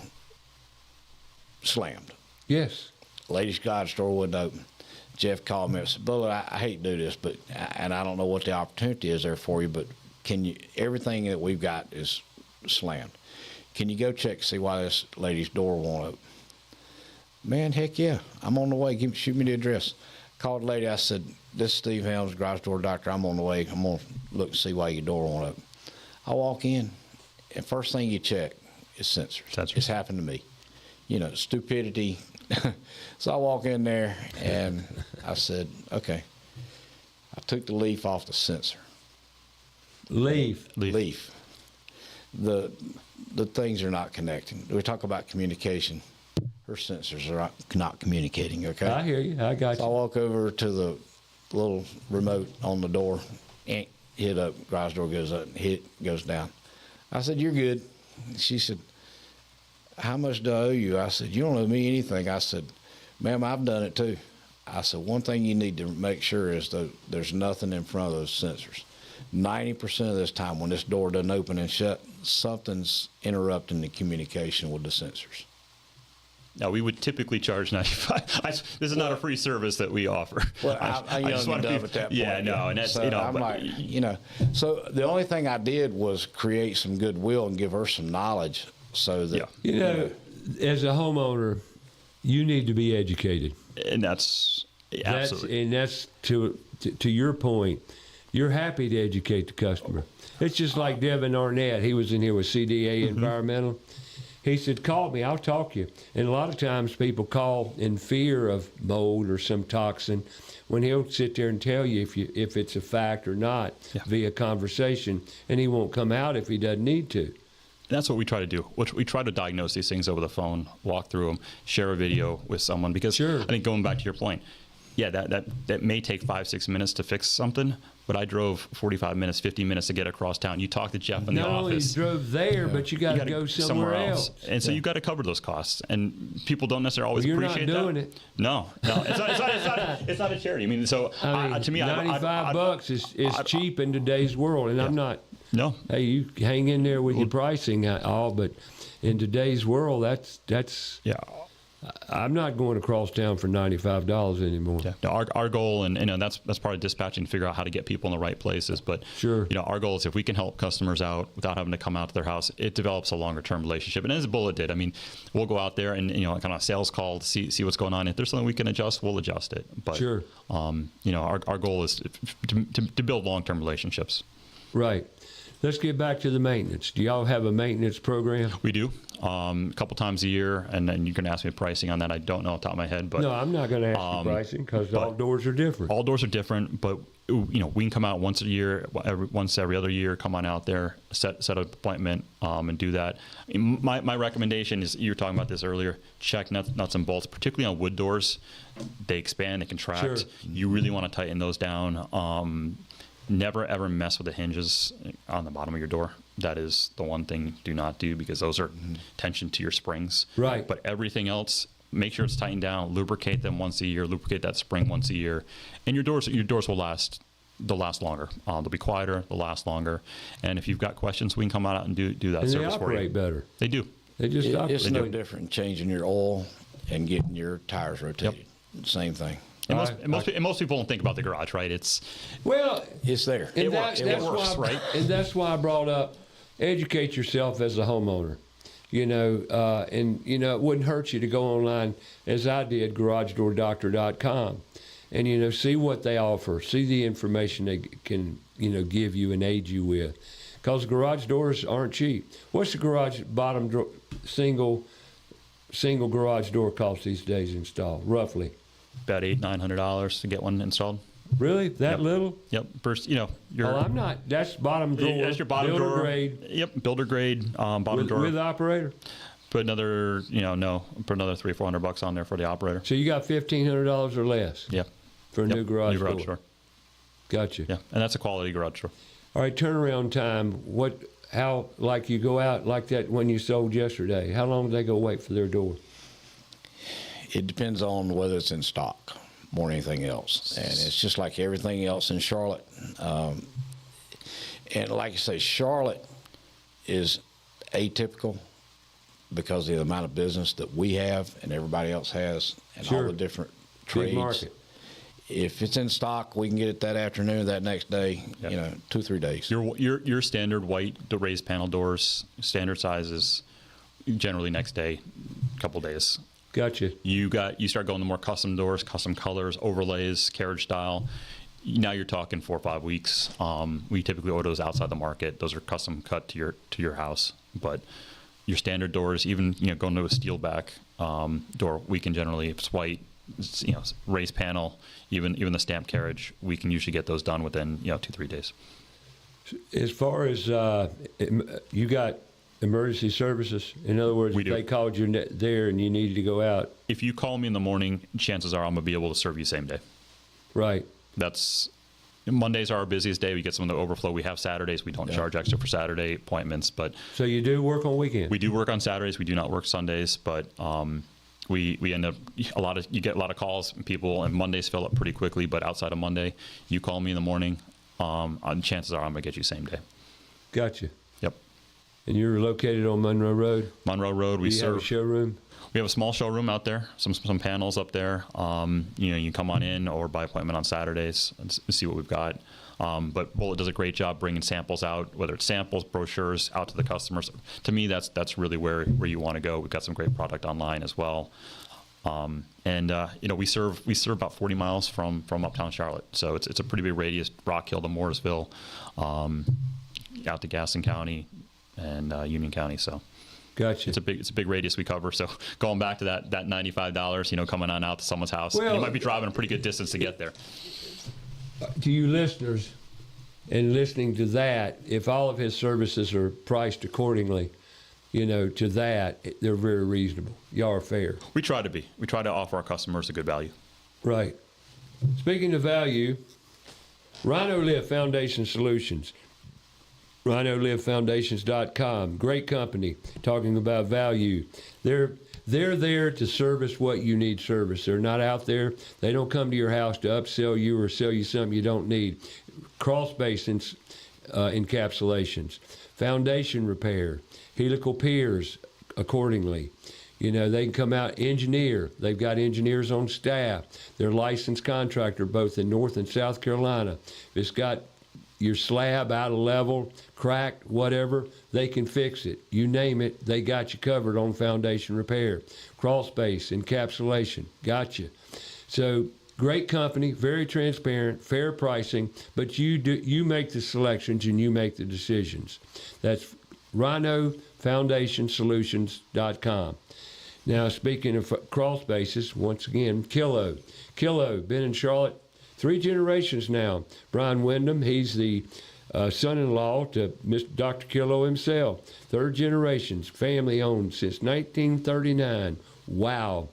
slammed. Yes. Ladies' garage door wouldn't open. Jeff called me and said, Bullet, I hate to do this, and I don't know what the opportunity is there for you, but everything that we've got is slammed. Can you go check to see why this lady's door won't open? Man, heck yeah. I'm on the way. Shoot me the address. Called the lady. I said, this is Steve Helms, garage door doctor. I'm on the way. I'm going to look and see why your door won't open. I walk in, and first thing you check is sensors. It's happened to me. Stupidity. So I walk in there, and I said, okay. I took the leaf off the sensor. Leaf. The things are not connecting. We talk about communication. Her sensors are not communicating, okay? I hear you. I got So I you. walk over to the little remote on the door, hit up, garage door goes up, goes down. I said, you're good. She said, how much do I owe you? I said, you don't owe me anything. I said, ma'am, I've done it too. I said, one thing you need to make sure is that there's nothing in front of those sensors. 90% of this time when this door doesn't open and shut, something's interrupting the communication with the sensors. Now, we would typically charge $95. This is not a free service that we offer. Well, I just want to be at that point. Yeah, no, and that's, so I'm like, so the only thing I did was create some goodwill and give her some knowledge so that, As a homeowner, you need to be educated. And that's absolutely. That's to your point. You're happy to educate the customer. It's just like Devin Arnett. He was in here with CDA Environmental. He said, call me, I'll talk to you. And a lot of times people call in fear of mold or some toxin when he'll sit there and tell you if it's a fact or not via conversation, and he won't come out if he doesn't need to. That's what we try to do. We try to diagnose these things over the phone, walk through them, share a video with someone. Because I think going back to your point, that may take 5-6 minutes to fix something, but I drove 45 minutes, 50 minutes to get across town. You talk to Jeff in the office. Not only drove there, but you got to go somewhere else. And so you got to cover those costs. And people don't necessarily always appreciate that. You're not doing it. No, it's not a charity. I mean, so to me, $95 is cheap in today's world, and I'm not. No. Hey, you hang in there with your pricing, all, but in today's world, that's. Yeah. I'm not going across town for $95 anymore. Yeah. No, our goal, and that's part of dispatching, to figure out how to get people in the right places. But our goal is if we can help customers out without having to come out to their house, it develops a longer term relationship. And as Bullet did, I mean, we'll go out there and kind of sales call to see what's going on. If there's something we can adjust, we'll adjust it. But our goal is to build long term relationships. Right. Let's get back to the maintenance. Do y'all have a maintenance program? We do. A couple times a year, and then you can ask me pricing on that. I don't know off the top of my head, but no, I'm not going to ask you pricing because all doors are different. All doors are different, but we can come out once a year, once every other year. Come on out there, set an appointment, and do that. My recommendation is, you were talking about this earlier. Check nuts and bolts, particularly on wood doors. They expand, they contract. Sure. You really want to tighten those down. Never ever mess with the hinges on the bottom of your door. That is the one thing do not do, because those are tension to your springs. Right. But everything else, make sure it's tightened down, lubricate them once a year, lubricate that spring once a year, and your doors will last. They'll last longer. They'll be quieter. They'll last longer. And if you've got questions, we can come out and do that And service they for you. operate better. They do. They just operate. It's no different changing your oil and getting your tires rotated. Same thing. And most people don't think about the garage, right? Well, It's there. and It works, right? And that's why I brought up educate yourself as a homeowner. And it wouldn't hurt you to go online, as I did, garagedoordoctor.com, and see what they offer, see the information they can give you and aid you with, because garage doors aren't cheap. What's the garage single garage door cost these days installed, roughly? About $800-900 to get one installed. Really? That Yep. little? Yep. First, I'm not. That's bottom drawer. That's your bottom builder drawer. grade. Yep. Builder grade. Bottom drawer. With operator. Put another, put another $300-400 on there for the operator. So you got $1,500 or less. Yeah. For a new garage door. door. Gotcha. Yeah, and that's a quality garage door. All right, turnaround time. How you go out like that when you sold yesterday? How long do they go wait for their door? It depends on whether it's in stock more than anything else. And it's just like everything else in Charlotte. And like I say, Charlotte is atypical because of the amount of business that we have and everybody else has, and all the different trades. Big market. If it's in stock, we can get it that afternoon, that next day, 2-3 days. Your standard white raised panel doors, standard sizes, generally next day, couple days. Gotcha. You start going to more custom doors, custom colors, overlays, carriage style. Now you're talking 4 or 5 weeks. We typically order those outside the market. Those are custom cut to your house. But your standard doors, even going to a steel back door, we can generally, if it's white, raised panel, even the stamped carriage, we can usually get those done within 2-3 days. As far as you got emergency services, in other words, We if do. they called you there and you needed to go out, If you call me in the morning, chances are I'm gonna be able to serve you same day. right? Mondays are our busiest day. We get some of the overflow. We have Saturdays. We don't charge extra for Saturday appointments, but So you do work on weekends. we do work on Saturdays. We do not work Sundays, but we end up you get a lot of calls from people, and Mondays fill up pretty quickly. But outside of Monday, you call me in the morning, chances are I'm gonna get you same day. Gotcha. Yep. And you're located on Monroe Road. Monroe Road. We Do you have a serve. showroom? We have a small showroom out there, some panels up there. You can come on in or by appointment on Saturdays and see what we've got. But Bullet does a great job bringing samples out, whether it's samples, brochures, out to the customers. To me, that's really where you want to go. We've got some great product online as well. We serve about 40 miles from uptown Charlotte, so it's a pretty big radius. Rock Hill to Mooresville, out to Gaston County and Union County. So. Gotcha. It's a big radius we cover. So going back to that $95, coming on out to someone's house, Well, you might be driving a pretty good distance to get there. To you listeners, and listening to that, if all of his services are priced accordingly, to that, they're very reasonable. Y'all are fair. We try to be. We try to offer our customers a good value. Right. Speaking of value, Rhino Lift Foundation Solutions. RhinoLiftFoundations.com. Great company, talking about value. They're there to service what you need service. They're not out there. They don't come to your house to upsell you or sell you something you don't need. Crawl space encapsulations, foundation repair, helical piers accordingly. They can come out, engineer. They've got engineers on staff. They're licensed contractor both in North and South Carolina. If it's got your slab out of level, cracked, whatever, they can fix it. You name it, they got you covered on foundation repair. Crawl space, encapsulation, got you. So great company, very transparent, fair pricing, but you make the selections and you make the decisions. That's RhinoFoundationSolutions.com. Now, speaking of crawl spaces, once again, Kilo, been in Charlotte 3 generations now. Brian Wyndham, he's the son-in-law to Mr. Dr. Kilo himself. 3rd generations, family-owned since 1939. Wow.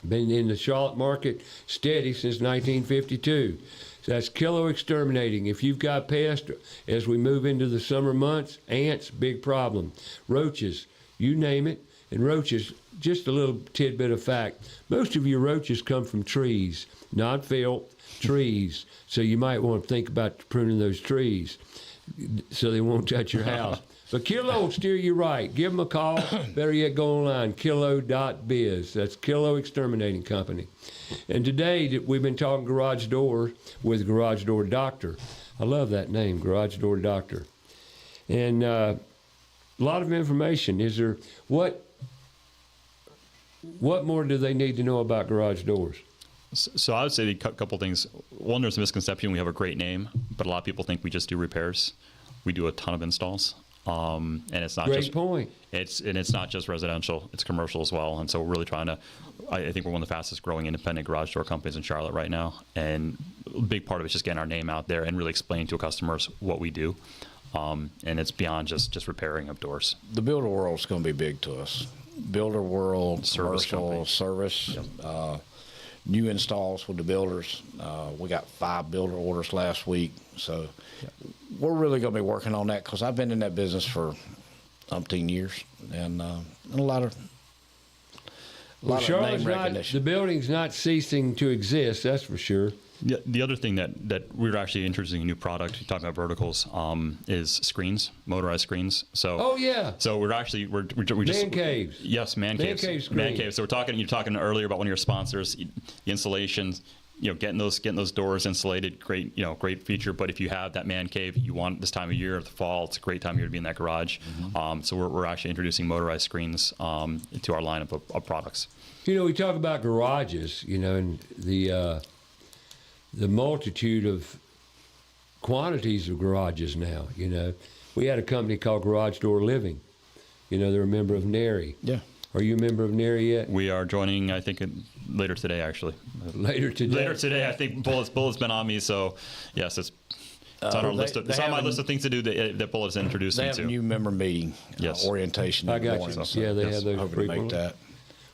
Been in the Charlotte market steady since 1952. So that's Kilo Exterminating. If you've got pests, as we move into the summer months, ants, big problem. Roaches, you name it. And roaches, just a little tidbit of fact, most of your roaches come from trees, not filth, trees. So you might want to think about pruning those trees so they won't touch your house. But Kilo will steer you right. Give them a call. Better yet, go online, kilo.biz. That's Kilo Exterminating Company. And today, we've been talking garage doors with Garage Door Doctor. I love that name, Garage Door Doctor. And a lot of information. Is there, what more do they need to know about garage doors? So I would say a couple things. One, there's a misconception. We have a great name, but a lot of people think we just do repairs. We do a ton of installs. And it's not Great just point. It's not just residential; it's commercial as well. And so we're really trying to. I think we're one of the fastest growing independent garage door companies in Charlotte right now. And a big part of it is just getting our name out there and really explaining to customers what we do. And it's beyond just repairing of doors. The builder world is going to be big to us. Builder world, Service commercial, company. service, Yep. New installs with the builders. We got 5 builder orders last week. So we're really going to be working on that because I've been in that business for umpteen years and a lot of Charlotte's name not, recognition. the building's not ceasing to exist, that's for sure. Yeah, the other thing that we're actually introducing a new product, talking about verticals, is screens, motorized screens. So Oh, yeah. So we're just Man caves. Yes, man caves. cave screen. Man caves. So you're talking earlier about one of your sponsors, the installations. Getting those doors insulated, great feature. But if you have that man cave, you want this time of year, the fall, it's a great time of year to be in that garage. Mm-hmm. So we're actually introducing motorized screens to our lineup of products. We talk about garages, and the multitude of quantities of garages now, We had a company called Garage Door Living. They're a member of NARI. Yeah. Are you a member of NARI yet? We are joining, I think, later today, actually. Later today? Later today, I think Bullet's been on me, so yes, it's on our list. It's on my list of things to do that Bullet's introduced They me have to. a new member meeting Yes. orientation. I in the got you. morning, Yeah, they yes, have those hoping to make frequently. that.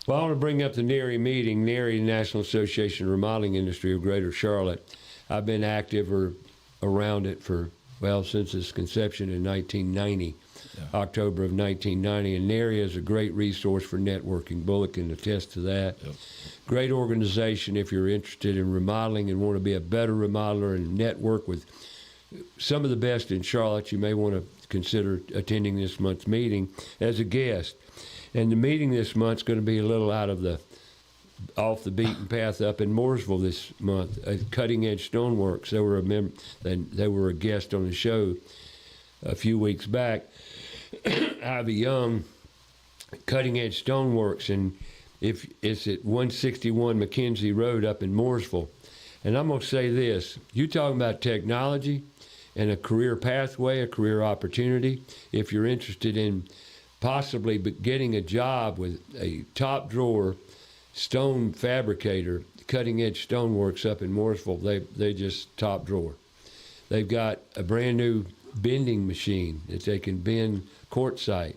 Well, I want to bring up the NARI meeting, NARI, National Association of Remodeling Industry of Greater Charlotte. I've been active around it since its conception in 1990, October of 1990. And NARI is a great resource for networking. Bullet can attest to that. Yep. Great organization if you're interested in remodeling and want to be a better remodeler and network with some of the best in Charlotte. You may want to consider attending this month's meeting as a guest. And the meeting this month is going to be a little off the beaten path up in Mooresville this month. Cutting Edge Stoneworks. They were a guest on the show a few weeks back. Ivy Young, Cutting Edge Stoneworks, and if it's at 161 McKenzie Road up in Mooresville. And I'm going to say this: you talking about technology and a career pathway, a career opportunity. If you're interested in possibly getting a job with a top drawer stone fabricator, Cutting Edge Stoneworks up in Mooresville, they just top drawer. They've got a brand new bending machine that they can bend quartzite.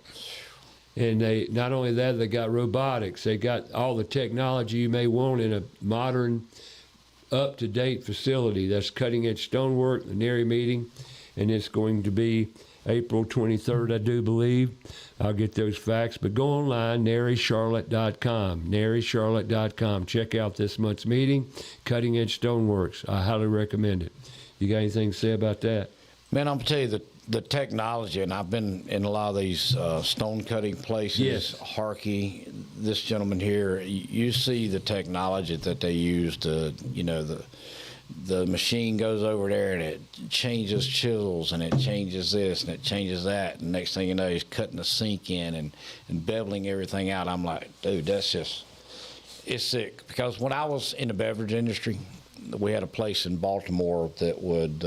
And they not only that, they got robotics. They got all the technology you may want in a modern, up-to-date facility. That's Cutting Edge Stonework, the NARI meeting, and it's going to be April 23rd, I do believe. I'll get those facts, but go online, narycharlotte.com, narycharlotte.com. Check out this month's meeting, Cutting Edge Stoneworks. I highly recommend it. You got anything to say about that? Man, I'm going to tell you the technology, and I've been in a lot of these stone cutting places. Yes. Harkey, this gentleman here, you see the technology that they use to, the machine goes over there and it changes chisels and it changes this and it changes that. And next thing you know, he's cutting the sink in and beveling everything out. I'm like, dude, it's sick. Because when I was in the beverage industry, we had a place in Baltimore that would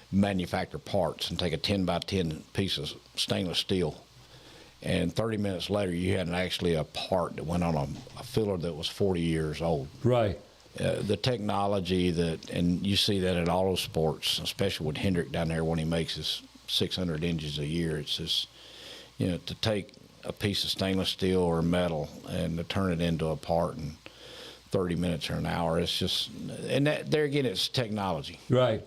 manufacture parts and take a 10 by 10 piece of stainless steel. And 30 minutes later, you had actually a part that went on a filler that was 40 years old. Right. The technology and you see that at Auto Sports, especially with Hendrick down there when he makes his 600 engines a year. It's just, to take a piece of stainless steel or metal and to turn it into a part in 30 minutes or an hour. It's just, and that there again, it's technology. Right.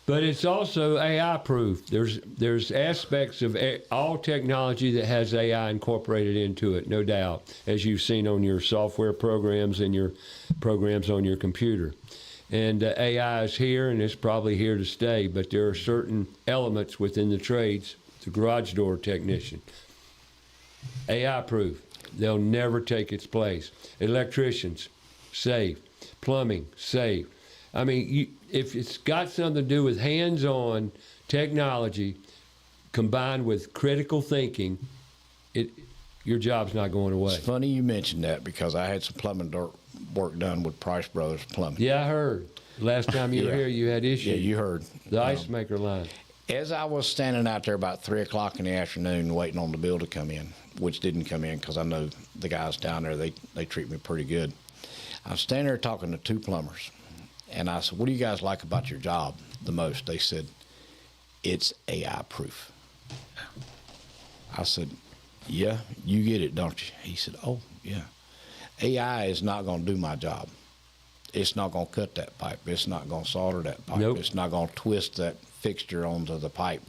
But it's also AI proof. There's aspects of all technology that has AI incorporated into it, no doubt, as you've seen on your software programs and your programs on your computer. And AI is here, and it's probably here to stay, but there are certain elements within the trades, the garage door technician, AI proof. They'll never take its place. Electricians, safe. Plumbing, safe. I mean, if it's got something to do with hands-on technology combined with critical thinking, your job's not going away. It's funny you mentioned that because I had some plumbing work done with Price Brothers Plumbing. Yeah, I heard. Last time you were here, you had issues. Yeah, you heard. The ice maker line. As I was standing out there about 3 o'clock in the afternoon waiting on the bill to come in, which didn't come in because I know the guys down there, they treat me pretty good. I was standing there talking to 2 plumbers, and I said, what do you guys like about your job the most? They said, it's AI proof. I said, yeah, you get it, don't you? He said, oh, yeah. AI is not going to do my job. It's not going to cut that pipe. It's not going to solder that pipe. Nope. It's not going to twist that fixture onto the pipe,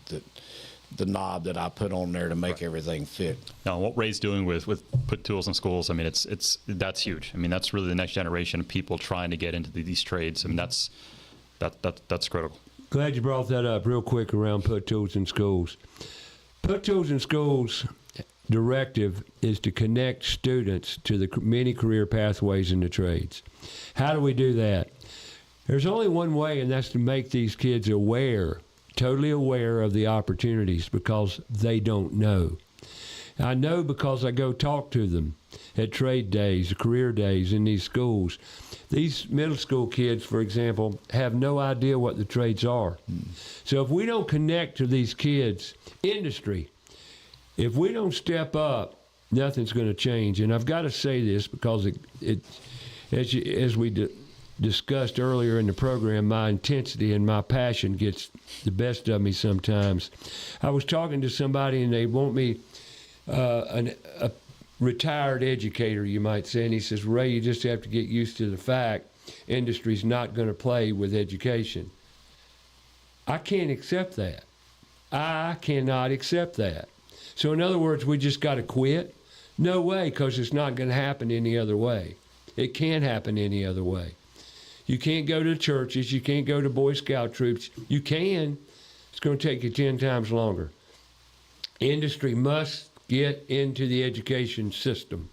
the knob that I put on there to make everything fit. Now, what Ray's doing with put tools in schools, I mean, that's huge. I mean, that's really the next generation of people trying to get into these trades. I mean, that's critical. Glad you brought that up real quick around put tools in schools. Put tools in schools directive is to connect students to the many career pathways in the trades. How do we do that? There's only one way, and that's to make these kids aware, totally aware of the opportunities, because they don't know. I know because I go talk to them at trade days, career days in these schools. These middle school kids, for example, have no idea what the trades are. So if we don't connect to these kids, industry, if we don't step up, nothing's going to change. And I've got to say this because as we discussed earlier in the program, my intensity and my passion gets the best of me sometimes. I was talking to somebody and they want me, a retired educator, you might say, and he says, Ray, you just have to get used to the fact industry's not going to play with education. I can't accept that. I cannot accept that. So in other words, we just got to quit? No way, because it's not going to happen any other way. It can't happen any other way. You can't go to churches. You can't go to Boy Scout troops. You can. It's going to take you 10 times longer. Industry must get into the education system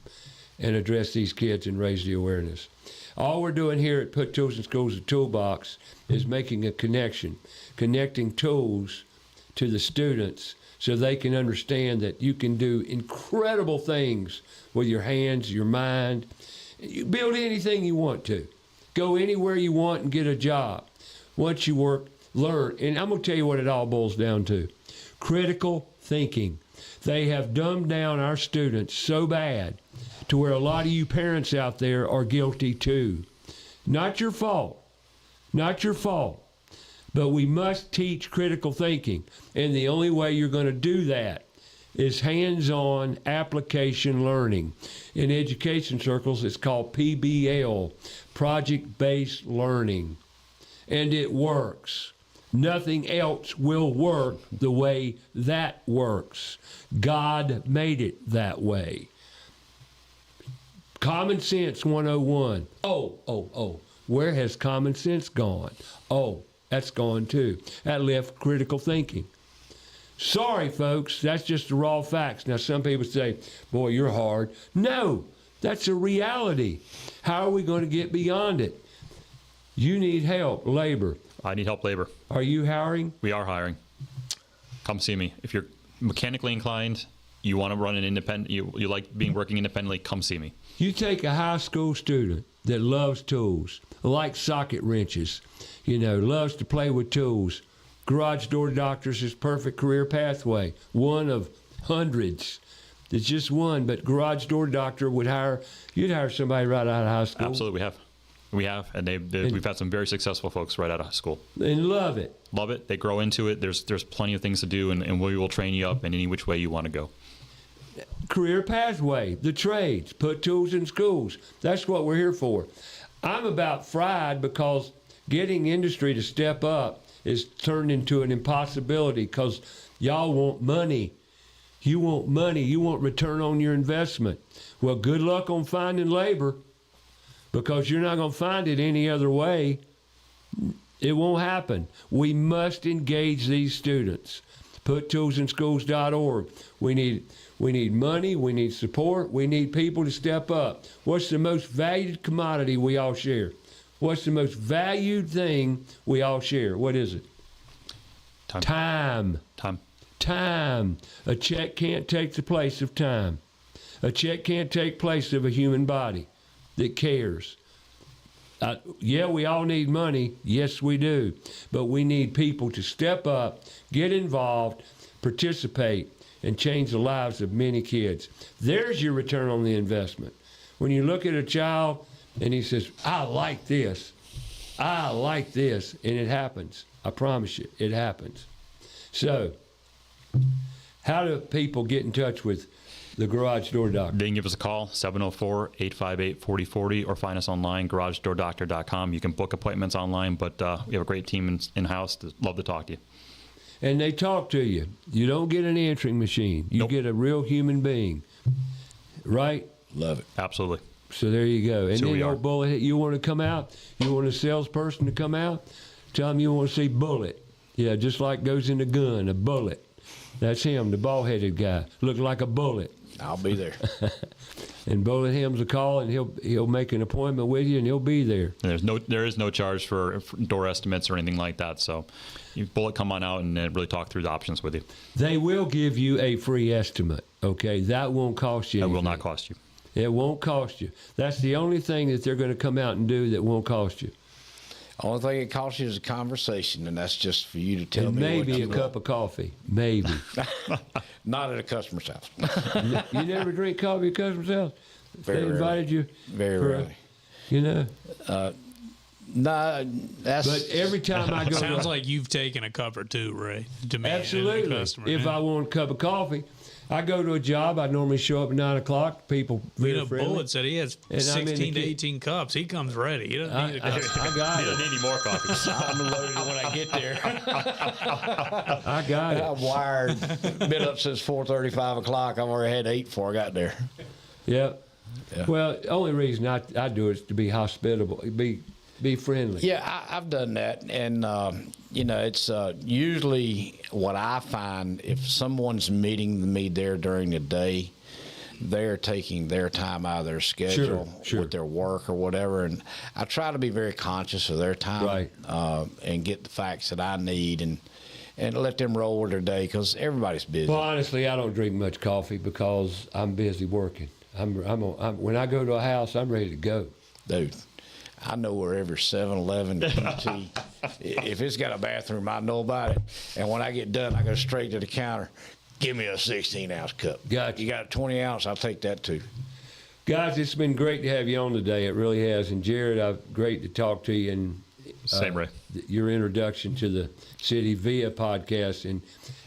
and address these kids and raise the awareness. All we're doing here at Put Tools in Schools, the Toolbox, is making a connection, connecting tools to the students so they can understand that you can do incredible things with your hands, your mind. You build anything you want to. Go anywhere you want and get a job. Once you work, learn. And I'm going to tell you what it all boils down to. Critical thinking. They have dumbed down our students so bad to where a lot of you parents out there are guilty too. Not your fault. Not your fault. But we must teach critical thinking. And the only way you're going to do that is hands-on application learning. In education circles, it's called PBL, project-based learning. And it works. Nothing else will work the way that works. God made it that way. Common Sense 101. Oh. Where has common sense gone? Oh, that's gone too. That left critical thinking. Sorry, folks, that's just the raw facts. Now, some people say, boy, you're hard. No, that's a reality. How are we going to get beyond it? You need help, labor. I need help labor. Are you hiring? We are hiring. Come see me. If you're mechanically inclined, you want to run an independent, you like working independently, come see me. You take a high school student that loves tools, likes socket wrenches, loves to play with tools. Garage door doctors is perfect career pathway. One of hundreds. It's just one, but garage door doctor you'd hire somebody right out of high school. Absolutely, we have, and we've had some very successful folks right out of school. And love it. Love it. They grow into it. There's plenty of things to do, and we will train you up in any which way you want to go. Career pathway, the trades, put tools in schools. That's what we're here for. I'm about fried because getting industry to step up is turned into an impossibility because y'all want money. You want money. You want return on your investment. Well, good luck on finding labor because you're not going to find it any other way. It won't happen. We must engage these students. PutToolsInSchools.org. We need money. We need support. We need people to step up. What's the most valued commodity we all share? What's the most valued thing we all share? What is it? Time. Time. A check can't take the place of time. A check can't take place of a human body that cares. Yeah, we all need money. Yes, we do. But we need people to step up, get involved, participate, and change the lives of many kids. There's your return on the investment. When you look at a child and he says, I like this, and it happens. I promise you, it happens. So, how do people get in touch with the Garage Door Doctor? They can give us a call, 704-858-4040, or find us online, garagedoordoctor.com. You can book appointments online, but we have a great team in-house that love to talk to you. And they talk to you. You don't get an answering machine. You get a real human being, right? Love it. Absolutely. So there you go. And then, old Bullet, you want to come out? You want a salesperson to come out? Tell them you want to see Bullet. Yeah, just like goes in a gun, a bullet. That's him, the bald-headed guy. Look like a bullet. I'll be there. And Bullet Helms will call, and he'll make an appointment with you, and he'll be there. There is no charge for door estimates or anything like that. So, you Bullet come on out and really talk through the options with you. They will give you a free estimate. Okay, that won't cost you anything. That will not cost you. It won't cost you. That's the only thing that they're going to come out and do that won't cost you. Only thing it costs you is a conversation, and that's just for you to tell and me. Maybe a cup of coffee. Maybe. Not at a customer's house. You never drink coffee at a customer's house? Very they invited rarely. you? Very rarely. You know? No, that's. But every time I go, Sounds like you've taken a cup or two, Ray. To me, absolutely. Customer, if I want a cup of coffee, I go to a job. I normally show up at 9 o'clock. People very friendly. Bullet said he has 16 to 18 cups. He comes ready. He doesn't need a coffee. I got You it. don't need any more coffee. I'm loaded when I get there. I got it. I'm wired. Been up since 4:30, 5 o'clock. I've already had 8 before I got there. Yep. Yeah. Well, the only reason I do it is to be hospitable, be friendly. Yeah, I've done that, and it's usually what I find if someone's meeting me there during the day, they're taking their time out of their schedule Sure. with their work or whatever, and I try to be very conscious of their time, Right. And get the facts that I need and let them roll with their day because everybody's busy. Well, honestly, I don't drink much coffee because I'm busy working. When I go to a house, I'm ready to go. Dude, I know where every 7-Eleven, PT, if it's got a bathroom, I know about it. And when I get done, I go straight to the counter. Give me a 16-ounce cup. Gotcha. You got a 20-ounce, I'll take that too. Guys, it's been great to have you on today. It really has. And Jared, great to talk to you. And Same, Ray. Your introduction to the city via podcast,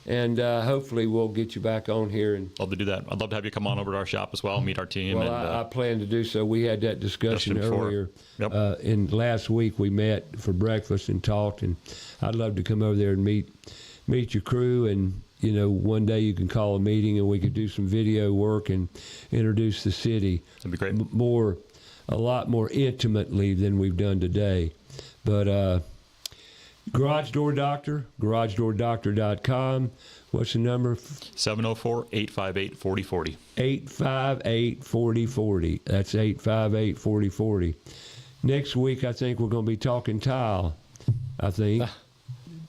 and hopefully we'll get you back on here. And Love to do that. I'd love to have you come on over to our shop as well, meet our team. well, and, I plan to do so. We had that discussion Just before. earlier. Yep. In last week we met for breakfast and talked, and I'd love to come over there and meet your crew. And one day you can call a meeting and we could do some video work and introduce the city. That'd be great. A lot more intimately than we've done today. But Garage Door Doctor, garagedoordoctor.com. What's the number? 704-858-4040. 858-4040. That's 858-4040. Next week, I think we're going to be talking tile. I think.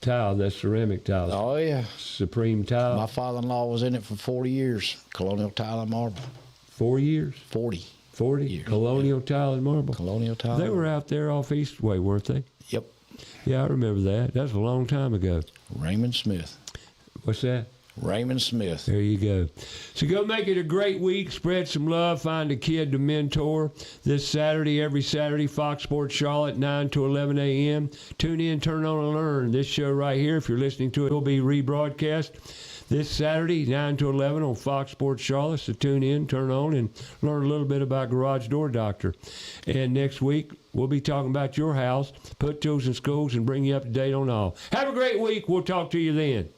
Tile, that's ceramic tile. Oh, yeah. Supreme Tile. My father-in-law was in it for 40 years. Colonial Tile and Marble. 4 years? 40. 40? Years. Colonial Tile and Marble. Colonial Tile. They were out there off Eastway, weren't they? Yep. Yeah, I remember that. That was a long time ago. Raymond Smith. What's that? Raymond Smith. There you go. So go make it a great week. Spread some love. Find a kid to mentor. This Saturday, every Saturday, Fox Sports Charlotte, 9 to 11 a.m. Tune in, turn on, and learn. This show right here, if you're listening to it, will be rebroadcast. this Saturday, 9 to 11 on Fox Sports Charlotte. So tune in, turn on, and learn a little bit about Garage Door Doctor. And next week, we'll be talking about your house, put tools in schools, and bring you up to date on all. Have a great week. We'll talk to you then.